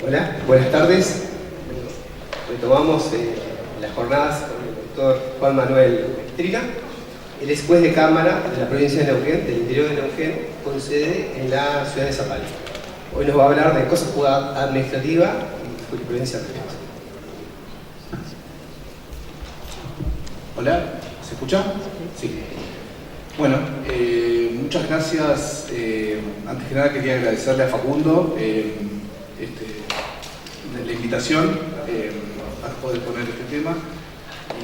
Hola, buenas tardes. Retomamos las jornadas con el doctor Juan Manuel Maestrina. Él es juez de cámara de la provincia de Neuquén, del interior de Neuquén, con sede en la ciudad de Zapala. Hoy nos va a hablar de cosas administrativa y jurisprudencia religiosa. Hola, ¿se escucha? Sí. Bueno, muchas gracias. Antes que nada quería agradecerle a Facundo la invitación para poder poner este tema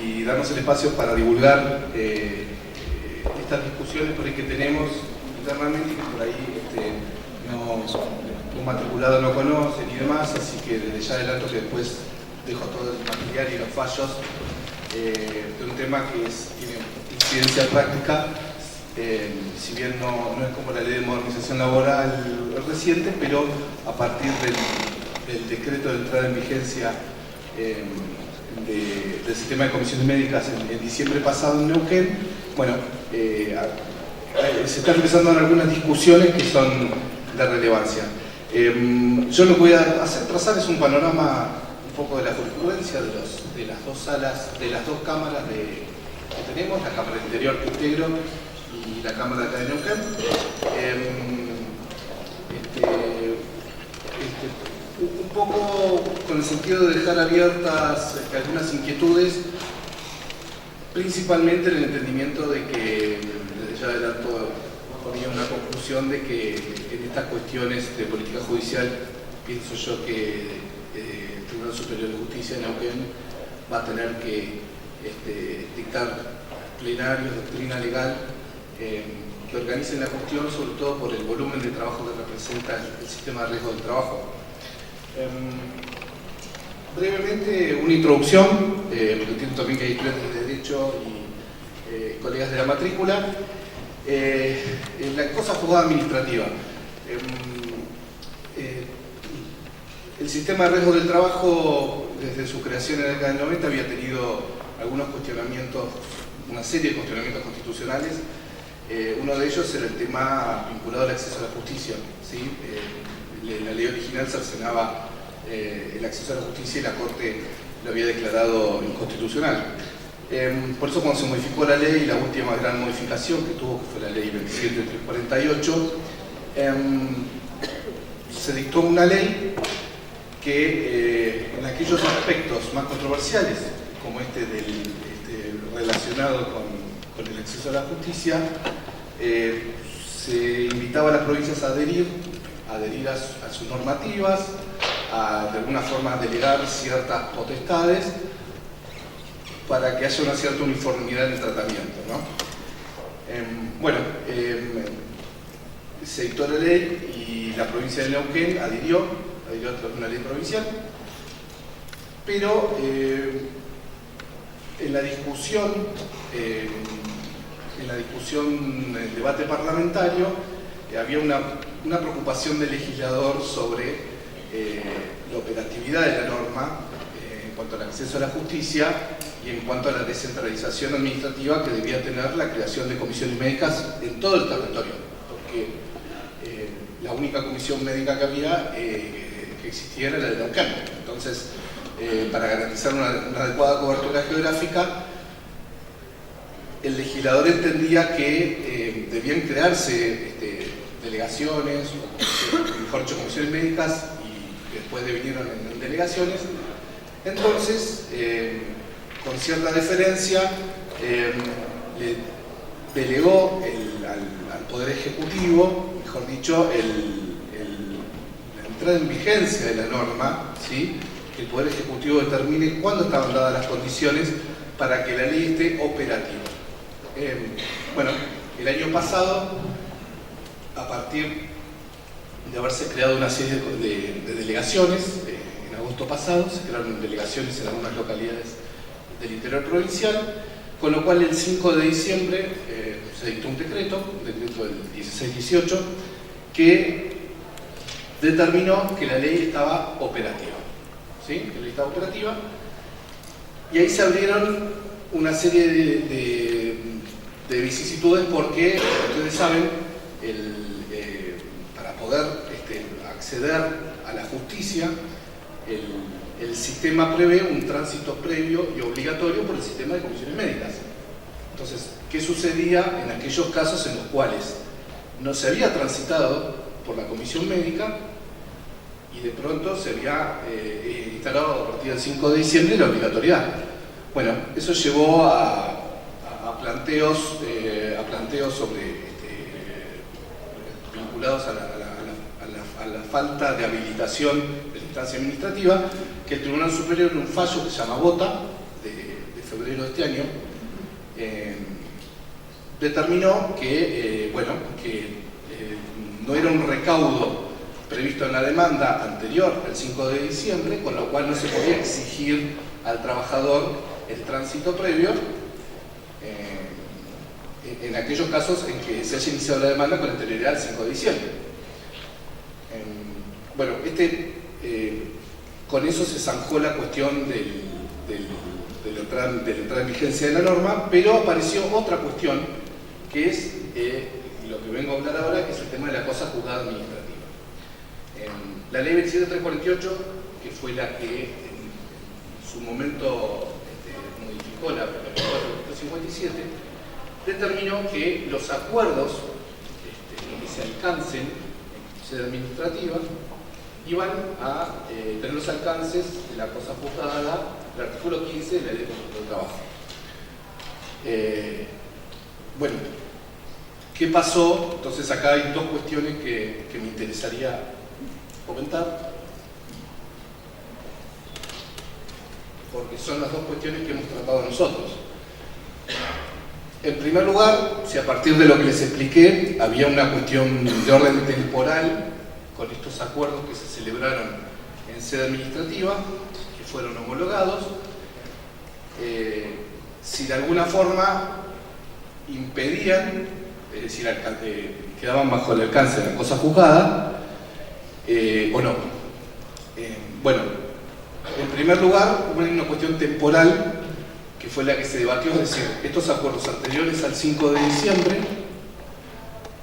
y darnos el espacio para divulgar estas discusiones por ahí que tenemos internamente y que por ahí un matriculado no conocen y demás, así que desde ya adelanto que después dejo todo el material y los fallos de un tema que tiene incidencia práctica, si bien no es como la ley de modernización laboral reciente, pero a partir del decreto de entrada en vigencia del sistema de comisiones médicas en diciembre pasado en Neuquén, bueno, se están empezando algunas discusiones que son de relevancia. Yo lo que voy a hacer trazar es un panorama un poco de la jurisprudencia de las dos salas, de las dos cámaras que tenemos, la Cámara del Interior que integro y la Cámara de acá de Neuquén. Un poco con el sentido de dejar abiertas algunas inquietudes, principalmente en el entendimiento de que, desde ya adelanto, ponía una conclusión de que en estas cuestiones de política judicial, pienso yo que el Tribunal Superior de Justicia de Neuquén va a tener que dictar plenarios, doctrina legal, que organicen la cuestión, sobre todo por el volumen de trabajo que representa el sistema de riesgo del trabajo. Brevemente, una introducción, porque entiendo también que hay estudiantes de Derecho y colegas de la matrícula. La cosa juzgada administrativa. El sistema de riesgo del trabajo, desde su creación en la década del 90, había tenido algunos cuestionamientos, una serie de cuestionamientos constitucionales. Uno de ellos era el tema vinculado al acceso a la justicia, ¿sí? La ley original cercenaba el acceso a la justicia y la Corte lo había declarado inconstitucional. Por eso, cuando se modificó la ley, la última gran modificación que tuvo, que fue la ley 27348, se dictó una ley que en aquellos aspectos más controversiales, como relacionado con el acceso a la justicia, se invitaba a las provincias a adherir a sus normativas, de alguna forma delegar ciertas potestades para que haya una cierta uniformidad en el tratamiento, ¿no? Se dictó la ley y la provincia de Neuquén adhirió a una ley provincial, pero en la discusión, en el debate parlamentario, había una preocupación del legislador sobre la operatividad de la norma en cuanto al acceso a la justicia y en cuanto a la descentralización administrativa que debía tener la creación de comisiones médicas en todo el territorio, porque la única comisión médica que había, que existía, era la de Neuquén. Entonces, para garantizar una adecuada cobertura geográfica, el legislador entendía que debían crearse delegaciones, o mejor dicho, comisiones médicas, y después devinieron en delegaciones. Entonces, con cierta deferencia, le delegó al Poder Ejecutivo, mejor dicho, la entrada en vigencia de la norma, ¿sí? Que el Poder Ejecutivo determine cuándo estaban dadas las condiciones para que la ley esté operativa. El año pasado, a partir de haberse creado una serie de delegaciones, en agosto pasado se crearon delegaciones en algunas localidades del interior provincial, con lo cual el 5 de diciembre se dictó un decreto del 1618, que determinó que la ley estaba operativa, ¿sí? Que la ley estaba operativa, y ahí se abrieron una serie de vicisitudes porque, ustedes saben, para poder acceder a la justicia el sistema prevé un tránsito previo y obligatorio por el sistema de comisiones médicas. Entonces, ¿qué sucedía en aquellos casos en los cuales no se había transitado por la comisión médica y de pronto se había instalado a partir del 5 de diciembre la obligatoriedad? Bueno, eso llevó a planteos sobre vinculados a la falta de habilitación de la instancia administrativa, que el Tribunal Superior, en un fallo que se llama Bota, de febrero de este año, determinó que, no era un recaudo previsto en la demanda anterior al 5 de diciembre, con lo cual no se podía exigir al trabajador el tránsito previo en aquellos casos en que se haya iniciado la demanda con anterioridad al 5 de diciembre. Bueno, con eso se zanjó la cuestión de la entrada en vigencia de la norma, pero apareció otra cuestión, que es lo que vengo a hablar ahora, que es el tema de la cosa juzgada administrativa. La ley 27348, que fue la que en su momento modificó la 457, determinó que los acuerdos que se alcancen en sede administrativa iban a tener los alcances de la cosa juzgada del artículo 15 de la Ley de Contrato de Trabajo. Bueno, ¿qué pasó? Entonces acá hay dos cuestiones que me interesaría comentar, porque son las dos cuestiones que hemos tratado nosotros. En primer lugar, si a partir de lo que les expliqué había una cuestión de orden temporal con estos acuerdos que se celebraron en sede administrativa, que fueron homologados, si de alguna forma impedían, es decir, quedaban bajo el alcance de la cosa juzgada, o no. Bueno, en primer lugar, hubo una cuestión temporal que fue la que se debatió, es decir, estos acuerdos anteriores al 5 de diciembre,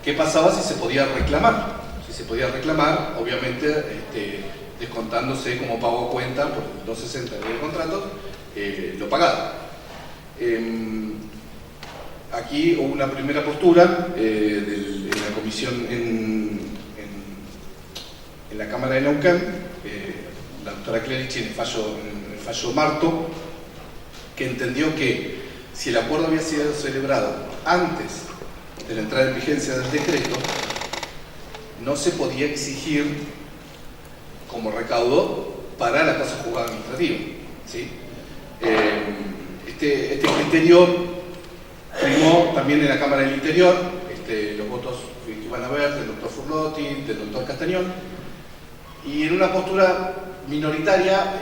¿qué pasaba si se podía reclamar? Si se podía reclamar, obviamente, descontándose como pago a cuenta por el 260 de los contratos, lo pagado. Aquí hubo una primera postura en la comisión en la Cámara de Neuquén, la doctora Clerici en el fallo Marto, que entendió que si el acuerdo había sido celebrado antes de la entrada en vigencia del decreto, no se podía exigir como recaudo para la cosa juzgada administrativa, ¿sí? Este criterio primó también en la Cámara del Interior, los votos que iban a ver del doctor Furlotti, del doctor Castañón, y en una postura minoritaria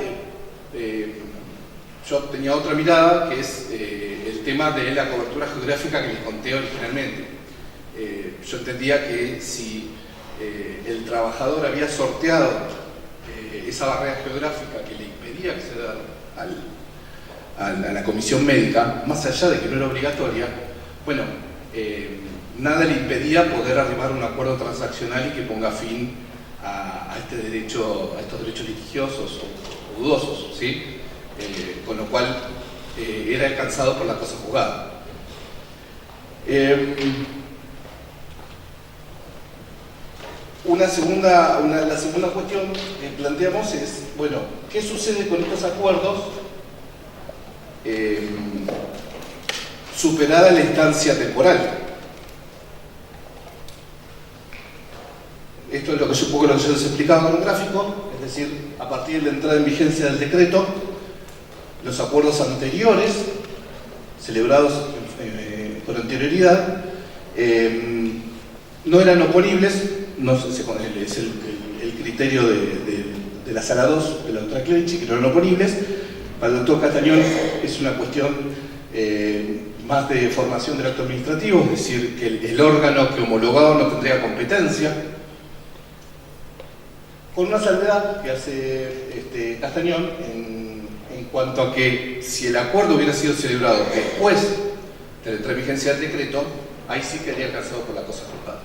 yo tenía otra mirada, que es el tema de la cobertura geográfica que les conté originalmente. Yo entendía que si el trabajador había sorteado esa barrera geográfica que le impedía acceder a la comisión médica, más allá de que no era obligatoria, bueno, nada le impedía poder arribar a un acuerdo transaccional y que ponga fin a estos derechos litigiosos o dudosos, ¿sí? Con lo cual era alcanzado por la cosa juzgada. La segunda cuestión que planteamos es, bueno, ¿qué sucede con estos acuerdos superada la instancia temporal? Esto es lo que un poco lo que yo les explicaba con un gráfico, es decir, a partir de la entrada en vigencia del decreto, los acuerdos anteriores, celebrados con anterioridad, no eran oponibles, es el criterio de la Sala 2 de la doctora Clerici, que no eran oponibles. Para el doctor Castañón es una cuestión más de formación del acto administrativo, es decir, que el órgano que homologado no tendría competencia, con una salvedad que hace Castañón en cuanto a que si el acuerdo hubiera sido celebrado después de la entrada en vigencia del decreto, ahí sí quedaría alcanzado por la cosa juzgada.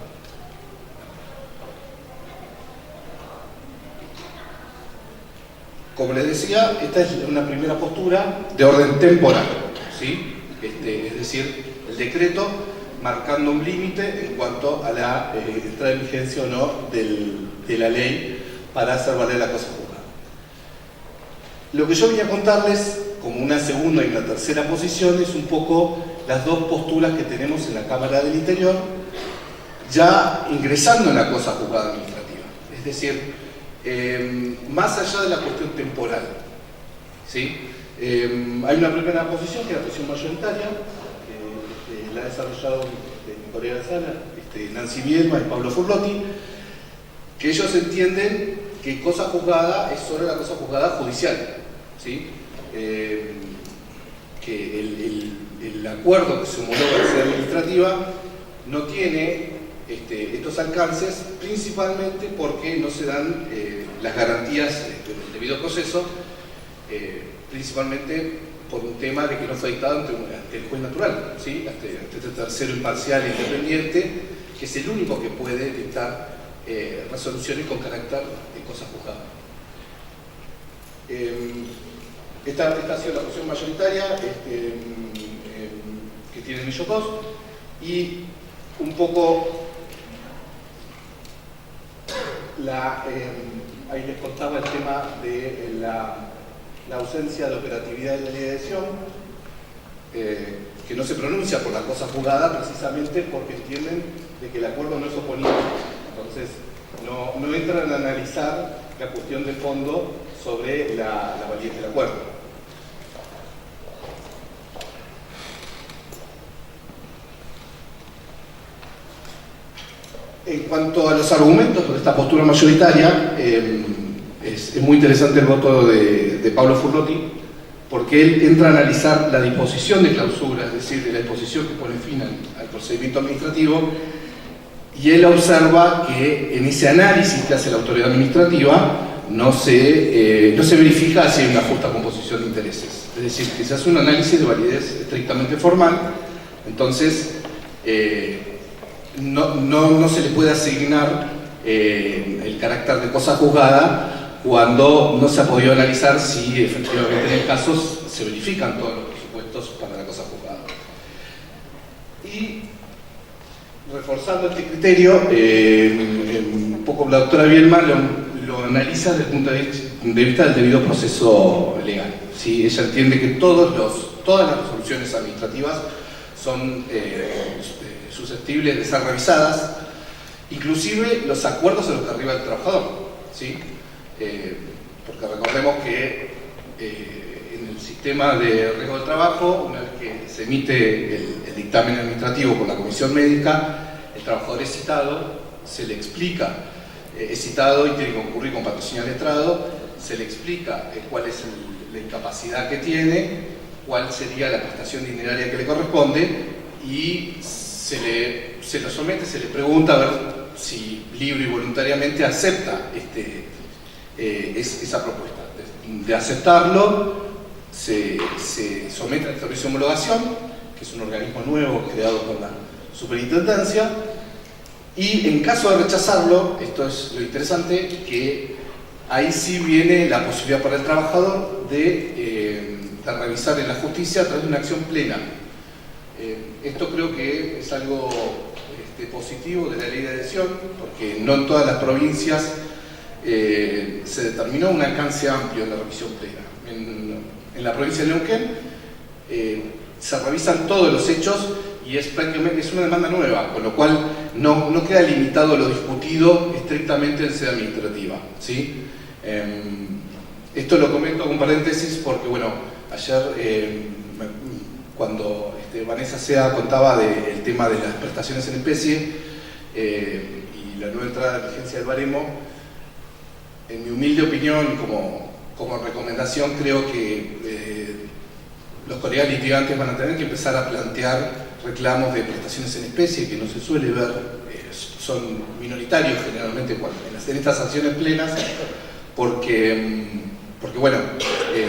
Como les decía, esta es una primera postura de orden temporal, ¿sí? Es decir, el decreto marcando un límite en cuanto a la entrada en vigencia o no de la ley para hacer valer la cosa juzgada. Lo que yo venía a contarles, como una segunda y una tercera posición, es un poco las dos posturas que tenemos en la Cámara del Interior, ya ingresando en la cosa juzgada administrativa. Es decir, más allá de la cuestión temporal, ¿sí? Hay una primera posición, que es la posición mayoritaria, que la ha desarrollado mi colega Sala, Nancy Bielma y Pablo Furlotti, que ellos entienden que cosa juzgada es solo la cosa juzgada judicial, ¿sí? Que el acuerdo que se homologa en sede administrativa no tiene estos alcances, principalmente porque no se dan las garantías del debido proceso, principalmente por un tema de que no fue dictado ante el juez natural, ¿sí? ante este tercero imparcial e independiente, que es el único que puede dictar resoluciones con carácter de cosa juzgada. Esta ha sido la posición mayoritaria que tienen ellos dos, y un poco ahí les contaba el tema de la ausencia de operatividad de la ley de adhesión, que no se pronuncia por la cosa juzgada precisamente porque entienden de que el acuerdo no es oponible. Entonces no entran a analizar la cuestión de fondo sobre la validez del acuerdo. En cuanto a los argumentos de esta postura mayoritaria, es muy interesante el voto de Pablo Furlotti, porque él entra a analizar la disposición de clausura, es decir, de la disposición que pone fin al procedimiento administrativo, y él observa que en ese análisis que hace la autoridad administrativa no se verifica si hay una justa composición de intereses. Es decir, que se hace un análisis de validez estrictamente formal, entonces no se le puede asignar el carácter de cosa juzgada cuando no se ha podido analizar si efectivamente en el caso se verifican todos los presupuestos para la cosa juzgada. Y reforzando este criterio, un poco la doctora Bielma lo analiza desde el punto de vista del debido proceso legal, ¿sí? Ella entiende que todas las resoluciones administrativas son susceptibles de ser revisadas, inclusive los acuerdos en los que arriba el trabajador, ¿sí? Porque recordemos que en el sistema de riesgo del trabajo, una vez que se emite el dictamen administrativo por la comisión médica, el trabajador es citado, se le explica, es citado y tiene que concurrir con patrocinio letrado, se le explica cuál es la incapacidad que tiene, cuál sería la prestación dineraria que le corresponde, y se lo somete, se le pregunta a ver si libre y voluntariamente acepta esa propuesta. De aceptarlo, se somete al servicio de homologación, que es un organismo nuevo creado por la superintendencia, y en caso de rechazarlo, esto es lo interesante, que ahí sí viene la posibilidad para el trabajador de revisar en la justicia a través de una acción plena. Esto creo que es algo positivo de la ley de adhesión, porque no en todas las provincias se determinó un alcance amplio en la revisión plena. En la provincia de Neuquén se revisan todos los hechos y es una demanda nueva, con lo cual no queda limitado lo discutido estrictamente en sede administrativa, ¿sí? Esto lo comento con paréntesis porque, bueno, ayer cuando Vanessa Sea contaba del tema de las prestaciones en especie y la nueva entrada de vigencia del baremo, en mi humilde opinión, como recomendación, creo que los colegas litigantes van a tener que empezar a plantear reclamos de prestaciones en especie, que no se suele ver, son minoritarios generalmente en estas sanciones plenas, porque bueno,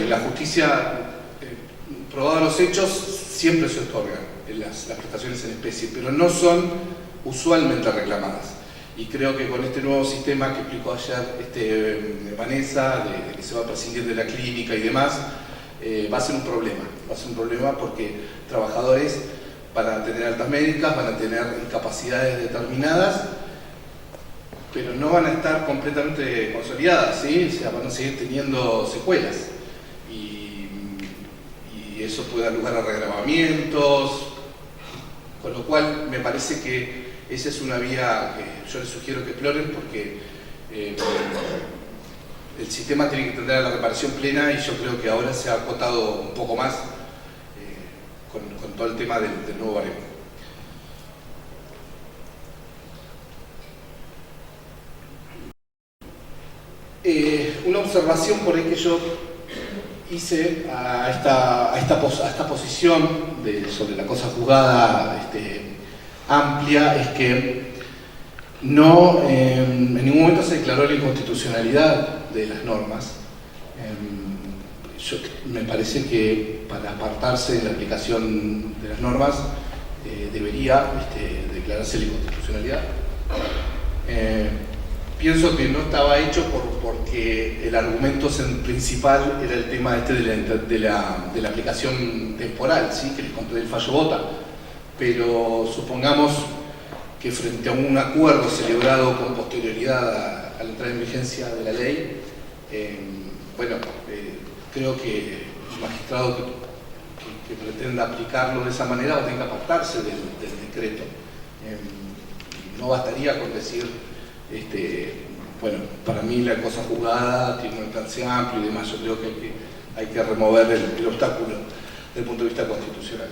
la justicia, probados los hechos, siempre se otorgan las prestaciones en especie, pero no son usualmente reclamadas. Y creo que con este nuevo sistema que explicó ayer Vanessa, de que se va a prescindir de la clínica y demás, va a ser un problema. Va a ser un problema porque trabajadores van a tener altas médicas, van a tener incapacidades determinadas, pero no van a estar completamente consolidadas, ¿sí? O sea, van a seguir teniendo secuelas. Y eso puede dar lugar a reagravamientos, con lo cual me parece que esa es una vía que yo les sugiero que exploren, porque el sistema tiene que tender a la reparación plena, y yo creo que ahora se ha acotado un poco más con todo el tema del nuevo baremo. Una observación por ahí que yo hice a esta posición sobre la cosa juzgada amplia es que no, en ningún momento se declaró la inconstitucionalidad de las normas. Me parece que para apartarse de la aplicación de las normas debería declararse la inconstitucionalidad. Pienso que no estaba hecho porque el argumento principal era el tema de la aplicación temporal, ¿sí? Que les conté del fallo Bota. Pero supongamos que frente a un acuerdo celebrado con posterioridad a la entrada en vigencia de la ley, creo que el magistrado que pretenda aplicarlo de esa manera va a tener que apartarse del decreto. No bastaría con decir, para mí la cosa juzgada tiene un alcance amplio y demás. Yo creo que hay que remover el obstáculo desde el punto de vista constitucional.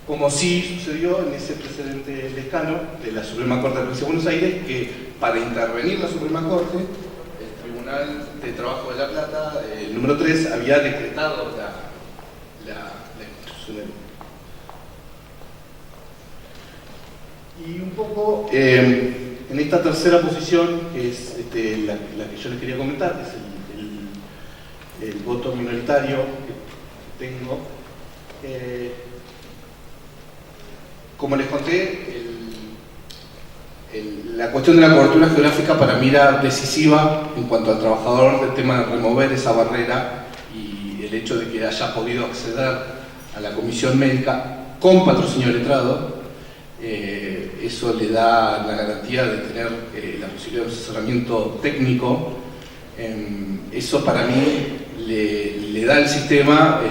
Como sí sucedió en ese precedente lescano de la Suprema Corte de la Provincia de Buenos Aires, que para intervenir la Suprema Corte, el Tribunal de Trabajo de La Plata, el número 3, había decretado la inconstitucionalidad. Y un poco en esta tercera posición, que es la que yo les quería comentar, que es el voto minoritario que tengo. Como les conté, la cuestión de la cobertura geográfica para mí era decisiva en cuanto al trabajador, del tema de remover esa barrera, y el hecho de que haya podido acceder a la comisión médica con patrocinio letrado, eso le da la garantía de tener la posibilidad de asesoramiento técnico. Eso para mí le da al sistema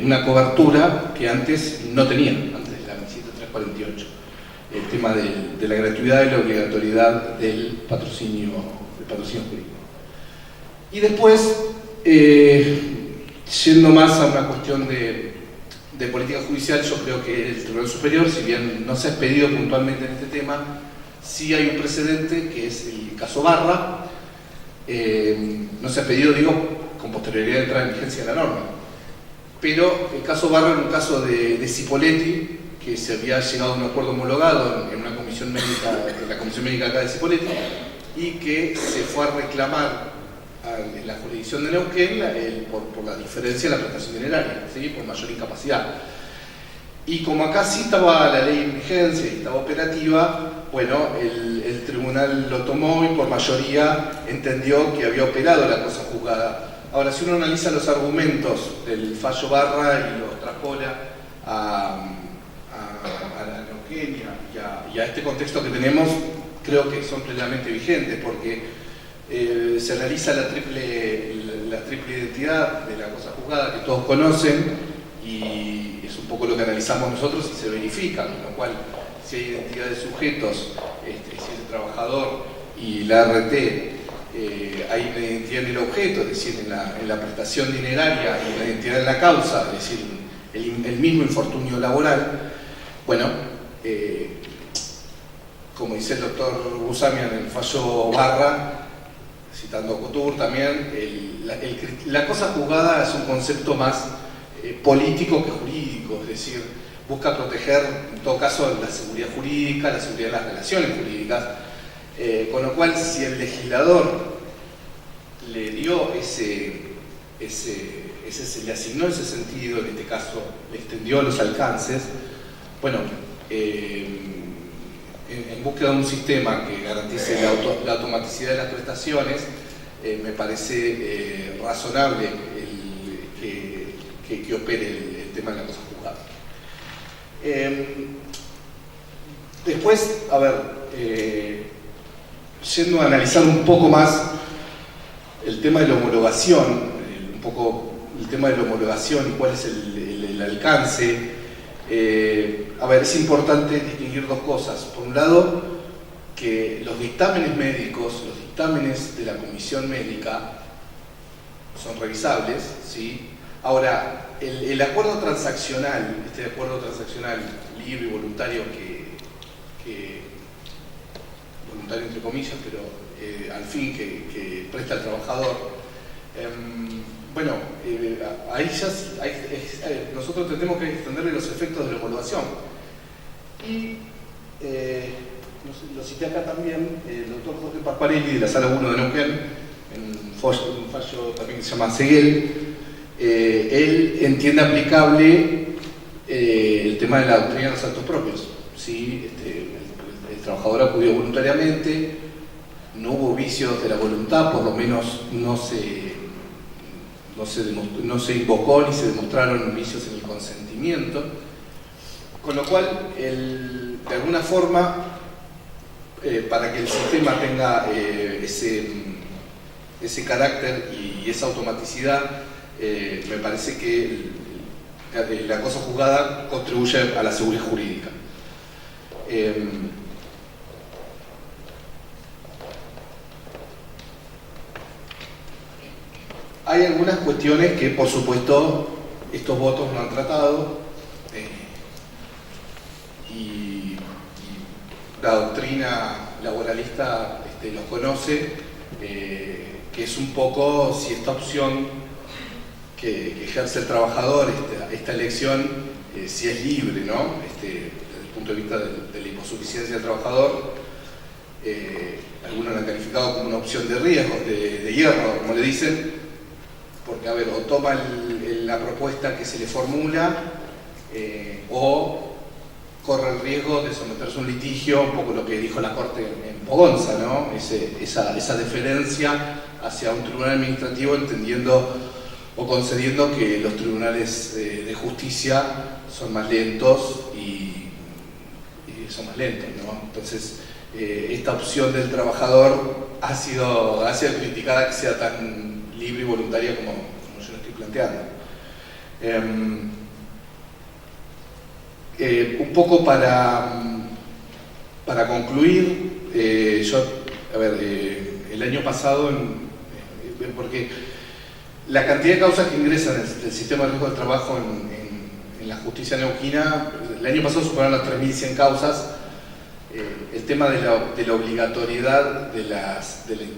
una cobertura que antes no tenía, antes de la 27348. El tema de la gratuidad y la obligatoriedad del patrocinio jurídico. Y después, yendo más a una cuestión de política judicial, yo creo que el Tribunal Superior, si bien no se ha expedido puntualmente en este tema, sí hay un precedente que es el caso Barra. No se ha expedido, con posterioridad de entrada en vigencia de la norma, pero el caso Barra era un caso de Cipolletti, que se había llegado a un acuerdo homologado en una comisión médica, en la comisión médica acá de Cipolletti, y que se fue a reclamar en la jurisdicción de Neuquén por la diferencia en la prestación dineraria, ¿sí? Por mayor incapacidad. Y como acá sí estaba la ley en vigencia y estaba operativa, bueno, el tribunal lo tomó y por mayoría entendió que había operado la cosa juzgada. Ahora, si uno analiza los argumentos del fallo Barra y los traspola a la Neuquén y a este contexto que tenemos, creo que son plenamente vigentes, porque se realiza la triple identidad de la cosa juzgada que todos conocen, y es un poco lo que analizamos nosotros y se verifica, con lo cual si hay identidad de sujetos, si es el trabajador y la RT, hay una identidad en el objeto, es decir, en la prestación dineraria, y una identidad en la causa, es decir, el mismo infortunio laboral. Bueno, como dice el doctor Busamian en el fallo Barra, citando a Couture también, la cosa juzgada es un concepto más político que jurídico, es decir, busca proteger, en todo caso, la seguridad jurídica, la seguridad de las relaciones jurídicas, con lo cual, si el legislador le dio le asignó ese sentido, en este caso le extendió los alcances, bueno, en búsqueda de un sistema que garantice la automaticidad de las prestaciones, me parece razonable que opere el tema de la cosa juzgada. Después, a ver, yendo a analizar un poco más el tema de la homologación, y cuál es el alcance. A ver, es importante distinguir dos cosas. Por un lado, que los dictámenes médicos, los dictámenes de la comisión médica son revisables, ¿sí? Ahora, el acuerdo transaccional, este acuerdo transaccional libre y voluntario voluntario entre comillas, pero al fin que presta el trabajador, bueno, ahí ya nosotros tenemos que extenderle los efectos de la homologación. Y lo cité acá también, el doctor Jorge Pasquarelli de la Sala 1 de Neuquén, en un fallo también que se llama Seguel. Él entiende aplicable el tema de la doctrina de los actos propios. ¿Sí? El trabajador acudió voluntariamente, no hubo vicios de la voluntad, por lo menos no se invocó ni se demostraron vicios en el consentimiento, con lo cual, de alguna forma, para que el sistema tenga ese carácter y esa automaticidad, me parece que la cosa juzgada contribuye a la seguridad jurídica. Hay algunas cuestiones que, por supuesto, estos votos no han tratado y la doctrina laboralista los conoce, que es un poco si esta opción que ejerce el trabajador, esta elección, si es libre, ¿no? Desde el punto de vista de la hiposuficiencia del trabajador, algunos la han calificado como una opción de riesgo, de hierro, como le dicen, porque, a ver, o toma la propuesta que se le formula o corre el riesgo de someterse a un litigio, un poco lo que dijo la Corte en Pogonza, ¿no? Esa deferencia hacia un tribunal administrativo, entendiendo o concediendo que los tribunales de justicia son más lentos y son más lentos, ¿no? Entonces, esta opción del trabajador ha sido criticada que sea tan libre y voluntaria como yo lo estoy planteando. Un poco para concluir, el año pasado, porque la cantidad de causas que ingresan del sistema de riesgo del trabajo en la justicia neuquina, el año pasado superaron las 3.100 causas. El tema de la obligatoriedad de la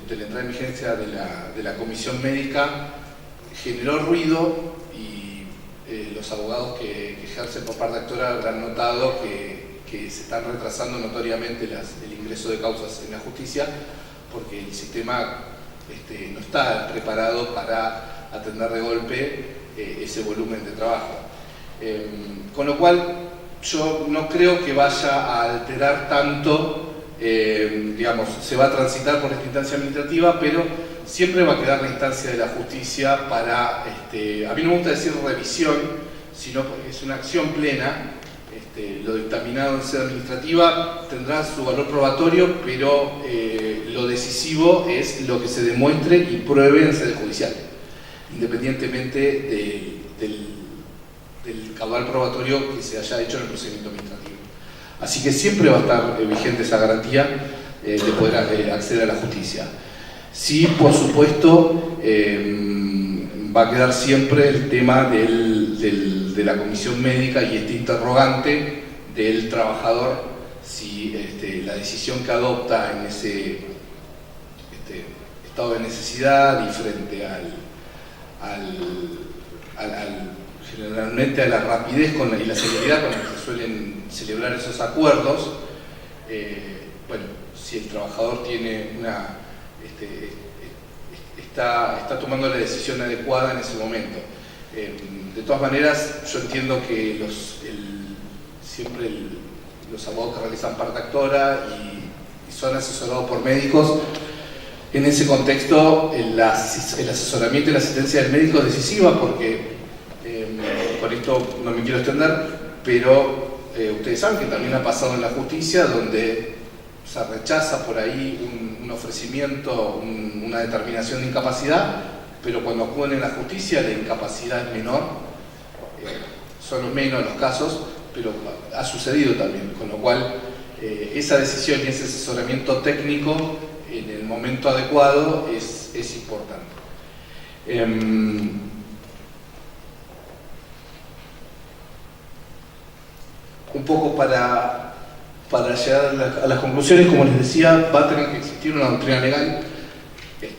entrada en vigencia de la comisión médica generó ruido y los abogados que ejercen por parte actora habrán notado que se están retrasando notoriamente el ingreso de causas en la justicia porque el sistema no está preparado para atender de golpe ese volumen de trabajo. Con lo cual, yo no creo que vaya a alterar tanto, digamos, se va a transitar por esta instancia administrativa, pero siempre va a quedar la instancia de la justicia para, a mí no me gusta decir revisión, sino porque es una acción plena. Lo dictaminado en sede administrativa tendrá su valor probatorio, pero lo decisivo es lo que se demuestre y pruebe en sede judicial, independientemente del caudal probatorio que se haya hecho en el procedimiento administrativo. Así que siempre va a estar vigente esa garantía de poder acceder a la justicia. Sí, por supuesto, va a quedar siempre el tema de la comisión médica y este interrogante del trabajador, si la decisión que adopta en ese estado de necesidad y frente generalmente a la rapidez y la celeridad con la que se suelen celebrar esos acuerdos, bueno, si el trabajador tiene está tomando la decisión adecuada en ese momento. De todas maneras, yo entiendo que siempre los abogados que realizan parte actora y son asesorados por médicos. En ese contexto, el asesoramiento y la asistencia del médico es decisiva porque, con esto no me quiero extender, pero ustedes saben que también ha pasado en la justicia donde se rechaza por ahí un ofrecimiento, una determinación de incapacidad, pero cuando acuden en la justicia la incapacidad es menor, son los menos los casos, pero ha sucedido también, con lo cual esa decisión y ese asesoramiento técnico en el momento adecuado es importante. Un poco para llegar a las conclusiones, como les decía, va a tener que existir una doctrina legal.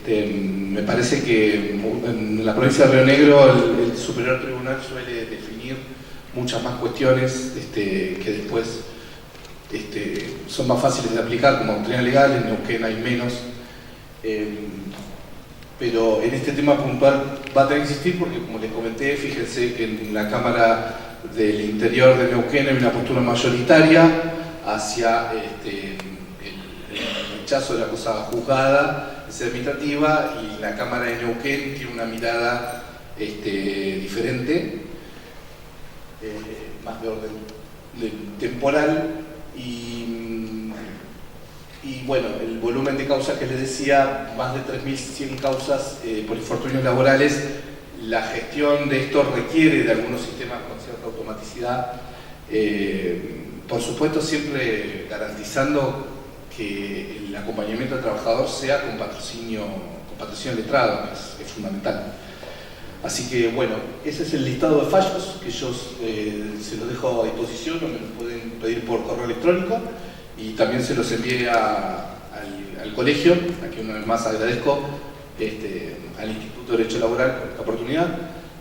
Me parece que en la provincia de Río Negro el Superior Tribunal suele definir muchas más cuestiones que después son más fáciles de aplicar como doctrina legal. En Neuquén hay menos, pero en este tema puntual va a tener que existir porque, como les comenté, fíjense que en la Cámara del Interior de Neuquén hay una postura mayoritaria hacia el rechazo de la cosa juzgada, es administrativa, y la Cámara de Neuquén tiene una mirada diferente, más de orden temporal, y bueno, el volumen de causas que les decía, más de 3.100 causas por infortunios laborales. La gestión de esto requiere de algunos sistemas con cierta automaticidad, por supuesto siempre garantizando que el acompañamiento del trabajador sea con patrocinio letrado, que es fundamental. Así que bueno, ese es el listado de fallos que yo se los dejo a disposición, o me los pueden pedir por correo electrónico, y también se los envié al colegio, a quien una vez más agradezco, al Instituto de Derecho Laboral por esta oportunidad,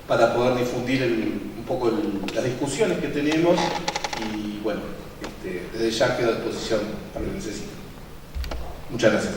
para poder difundir un poco las discusiones que tenemos, y bueno, desde ya quedo a disposición para lo que necesiten. Muchas gracias.